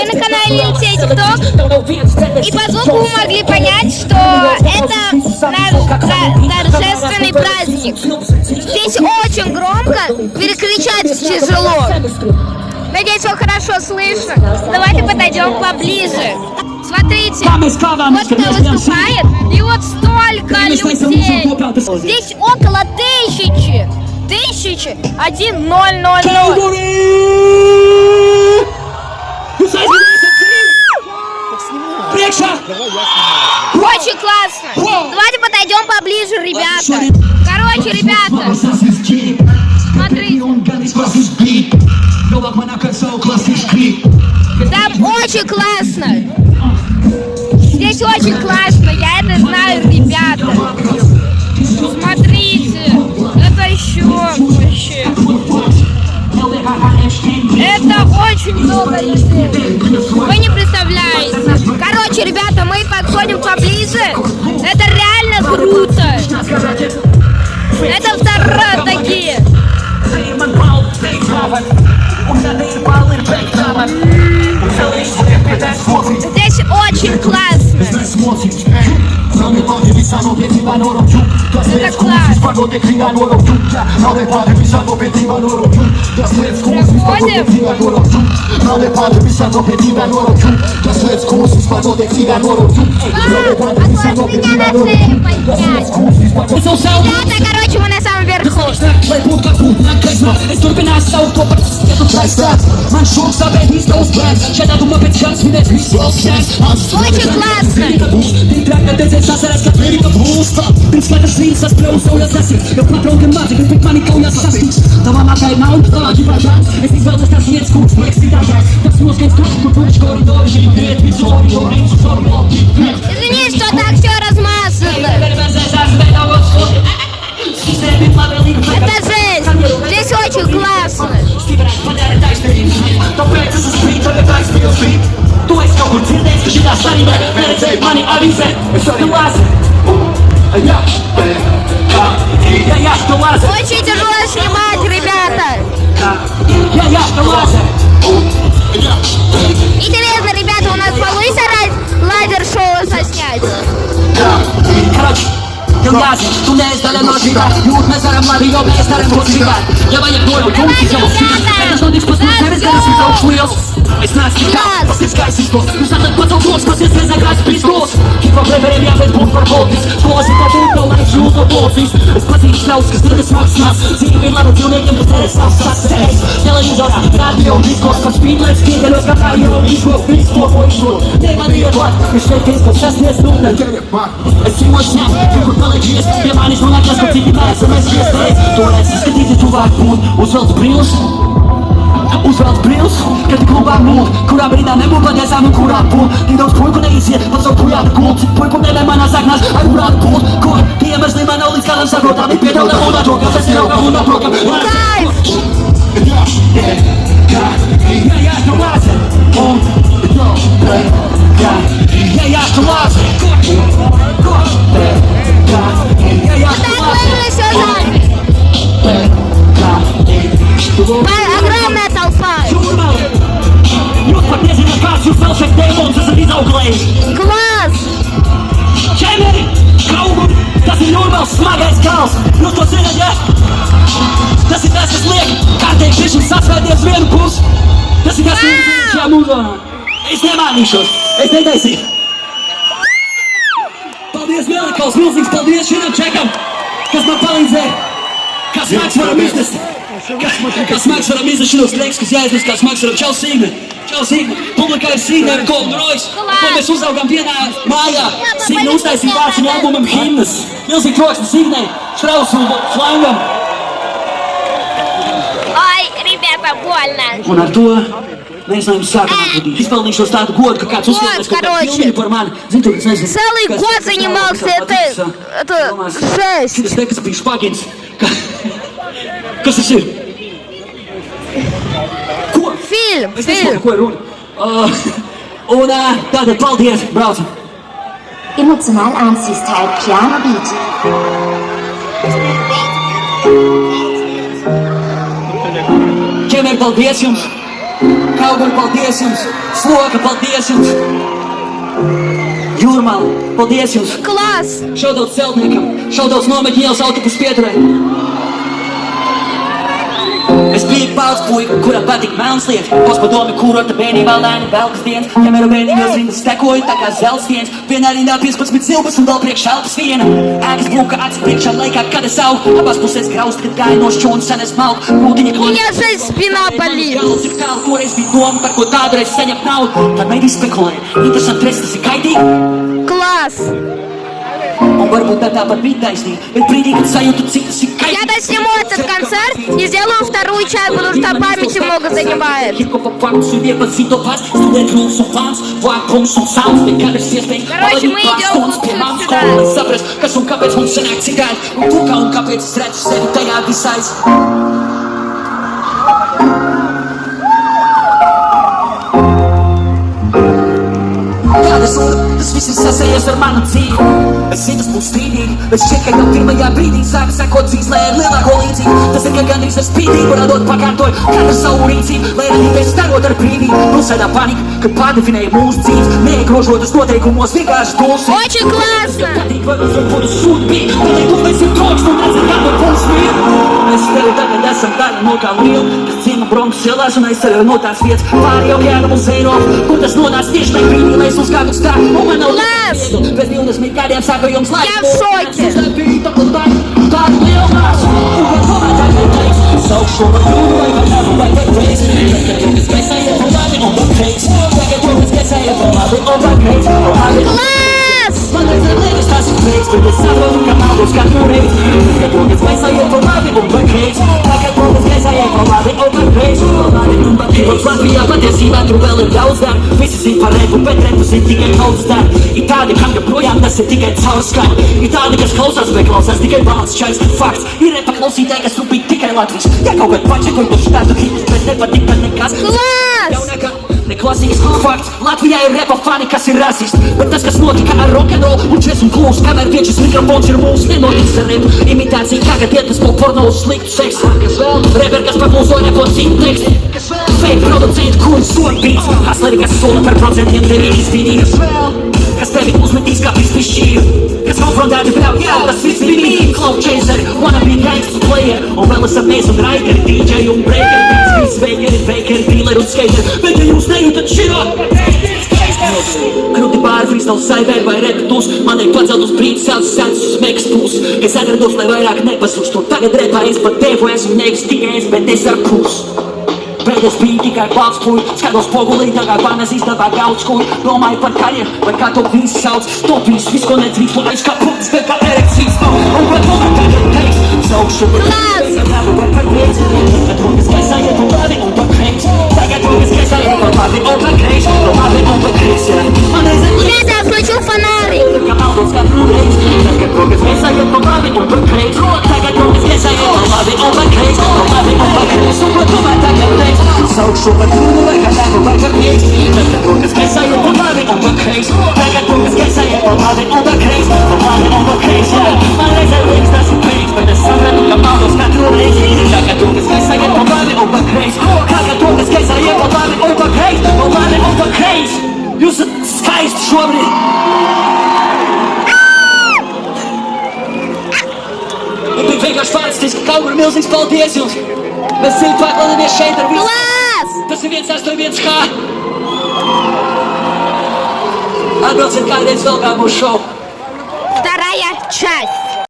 на канале Алексей ТикТок. И по звуку вы могли понять, что это наш торжественный праздник. Здесь очень громко, перекричать тяжело. Надеюсь, все хорошо слышно. Давайте подойдем поближе. Смотрите, вот кто выступает, и вот столько людей. Здесь около 1000. 1000. 1000. Очень классно. Давайте подойдем поближе, ребята. Короче, ребята, смотрите. Там очень классно. Здесь очень классно, я это знаю, ребята. Смотрите, это еще вообще. Это очень много людей. Вы не представляете. Короче, ребята, мы подходим поближе. Это реально круто. Это вторые такие. Здесь очень классно. Это класс. Ребята, короче, мы на самом верху. Очень классно. Извини, что так все размазано. Это жесть. Здесь очень классно. Очень тяжело снимать, ребята. Интересно, ребята, у нас получится лазер-шоу соснять? Uzvrat brils, kad ti kluba mult Kura brida ne mu pade za mu kura put Ti da uz tvojku ne izje, pa co tuja kult Tvojku ne nema na zagnaš, aj urat put Kur, ti je mrzlima na ulic kadam sa grota Bi pjetal da voda džoka, se stirao ga vuna proka Ja što laze, on, dobre, ja što laze Огромная толпа. Класс! Paldies, Melikaus, milzīgs paldies šiem čekam, kas man palīdzēja, kas mēs varam iznest. Kas smags varam izdarīt šitos liekas, kas jāiznes, kā smags varam. Čau, Signe! Čau, Signe! Publikā ir Signe ar Golden Royce, ko mēs uzaugām vienā mājā. Signe uztaisīja vārds un albumam himnas. Milzīgi troksni Signei, Štrausu un Flangam. Ой, ребята, больно. Un ar to mēs varam sākam atpūtīt. Izpelnīšos tādu godu, ka kāds uzskatās kaut kā filmīgi par mani. Zini, tu, es nezinu. Целый год занимался это жесть. Šitas nekas bija špagins. Kas tas ir? Ko? Фильм. Es nesaprotu, ko ir runa. Un tātad paldies, braucam. Emotional Anziehstyle Piano Beat. Ķemēr, paldies jums! Cowboy, paldies jums! Sloka, paldies jums! Jūrmāl, paldies jums! Клас! Šaudaut celtniekam, šaudaut nometņu ielas autobusu pieturē. Es biju pauds puika, kuram patīk melns lietas. Pats padomi, kurota bērnībā lēni velkas dienas. Ķemeru bērniņos rindas stekoju, tā kā zelts dienas. Vienā rindā 15 cilpas un vēl priekš elpas viena. Ēkas blūka acis priekšā laikā, kad es augu. Abās pusēs graust, kad gāju no šķūnas sen es malku. Rūtiņa У kloni. меня же спина болит. Galvas ir tālu, toreiz bija doma, par ko tādu reiz saņemt naudu. Tad mēdī spekulē. Interesanti rest, tas ir kaitīgi. Класс! Un varbūt tā tāpat bija taisnība. Bet brīdī, kad sajūtu, cik tas ir kaitīgi. Я досниму этот концерт и сделаю вторую часть, потому что памяти много занимает. Короче, мы идем вот сюда. Saprast, kas un kāpēc mums sanāk citādi. Un tu kā un kāpēc es redzu sevi tajā visais. Kāda sūda, tas viss ir sasējies ar manu dzīvi. Es zinu, tas būs strīdīgi, bet šķiet, ka jau pirmajā brīdī sāka sekot dzīslē ar lielāko līdzību. Tas ir, ka gandrīz ar spīdību radot pakārtoju katru savu rīcību, lai arī pēc starot ar brīvību. Pilsētā panika, kad pārdefinēja mūsu dzīves, neiegrožotas noteikumos, vienkārši dulsi. Очень классно! Patīk, vai uzvar, kur uz sūdu bija, bet lai tu mēs ir trokšs, un redzēt, kā par puls mīru. Mēs tevi tagad esam daļa no kā liela, kas ciema Bronkas ielās un aizceļoja no tās vietas. Pāri jau jēga uz Eiropu, kur tas nonāca tieši tajā brīdī, lai es uzkāptu uz tā, un man nav Класс! Bez 20 gadiem sāku jums laiku. Я в шоке! Tāda liela māsa, un vai tomēr tā ir teiks. Saukšu par kļūdu vai par kādu vai par reiz. Tagad rokas gaisā iet pa labi un par kreis. Tagad rokas gaisā iet pa labi un par kreis. Класс! Man reizēm liekas tās ir freiks, bet es saprotu, ka maldos katru reizi. Tagad rokas gaisā iet pa labi un par kreis. Tagad rokas gaisā iet pa labi un par kreis. Mums Latvijā patiesībā tur vēl ir daudz darba. Visi zin par repu, bet repus ir tikai kaudzes darba. Ir tādi, kam joprojām tas ir tikai caurskaņa. Ir tādi, kas klausās, bet klausās tikai balts čais. Fakts, ir repa klausītāji, kas rūpīgi tikai Latvijas. Ja kaut kad pačekoju to štātu hitus, bet nepatīk, bet nekas. Класс! Jaunākā neklāsīgs fakts. Latvijā ir repa fani, kas ir rasisti. Bet tas, kas notika ar rock'n'roll un džes un klūs, kamēr viečis mikrofons ir mūsu, nenotiks ar repu. Imitācija tagad iet uz porno uz sliktu seksu. Reper, kas paklūso repo citu tekstu. Fake producenti, kuri soļ beats. Hasleri, kas sola par procentiem tevi izvinīs. Kas tevi uzmetīs kā pispišķīru. Kas konfrontēti brauc, jā, tas viss ir mīļi. Cloud chaser, wanna be gangster player. Un vēl esam mēs un raikeri, DJ un breakeri. Beats, fakeri, fakeri, dealeri un skateri. Bet ja jūs nejūtat širo, Kruti pāri freestyle saivē vai repetus. Man ir pacelt uz brīdi savas sēdus uz mekas pūs. Es atrados, lai vairāk nepasustu. Tagad repā es pat tevu esmu nevis tikai es, bet es ar pūs. Bet es biju tikai balts puļ, skatos pogulī, tagad panes izdevā gauts kuļ. Domāju par karjeru, vai kā to visu sauc. To viss, ko nedrīkst, man aiz kā punkts, bet kā erekcijas. Un ko tomēr tagad teiks, saukšu par Класс! par kreis. Tagad rokas gaisā iet pa labi un par kreis. Tagad rokas gaisā iet pa labi un par kreis. Pa labi un par kreis, jā. Man reizēm Ребята, я включил фонарик! kā maldos katru reiz. Tagad rokas gaisā iet pa labi un par kreis. Tagad rokas gaisā iet pa labi un par kreis. Pa labi un par kreis. Un ko tomēr tagad teiks, saukšu par kļūdu vai kā tādu vai par kreis. Tagad rokas gaisā iet pa labi un par kreis. Tagad rokas gaisā iet pa labi un par kreis. Pa labi un par kreis, jā. Man reizēm liekas tas ir feiks, bet es sapratu, ka maldos katru reizi. Tagad rokas gaisā iet pa labi un par kreis. Tagad rokas gaisā iet pa labi un par kreis. Pa labi un par kreis. Jūs esat skaisti šobrīd. Bija vienkārši fantastiski, kaut kur milzīgs paldies jums. Mēs ceļu pakladamies šeit ar visu. Класс! Tas ir 181H. Atbrauciet kādreiz vēl kā mūsu šovu. Вторая часть!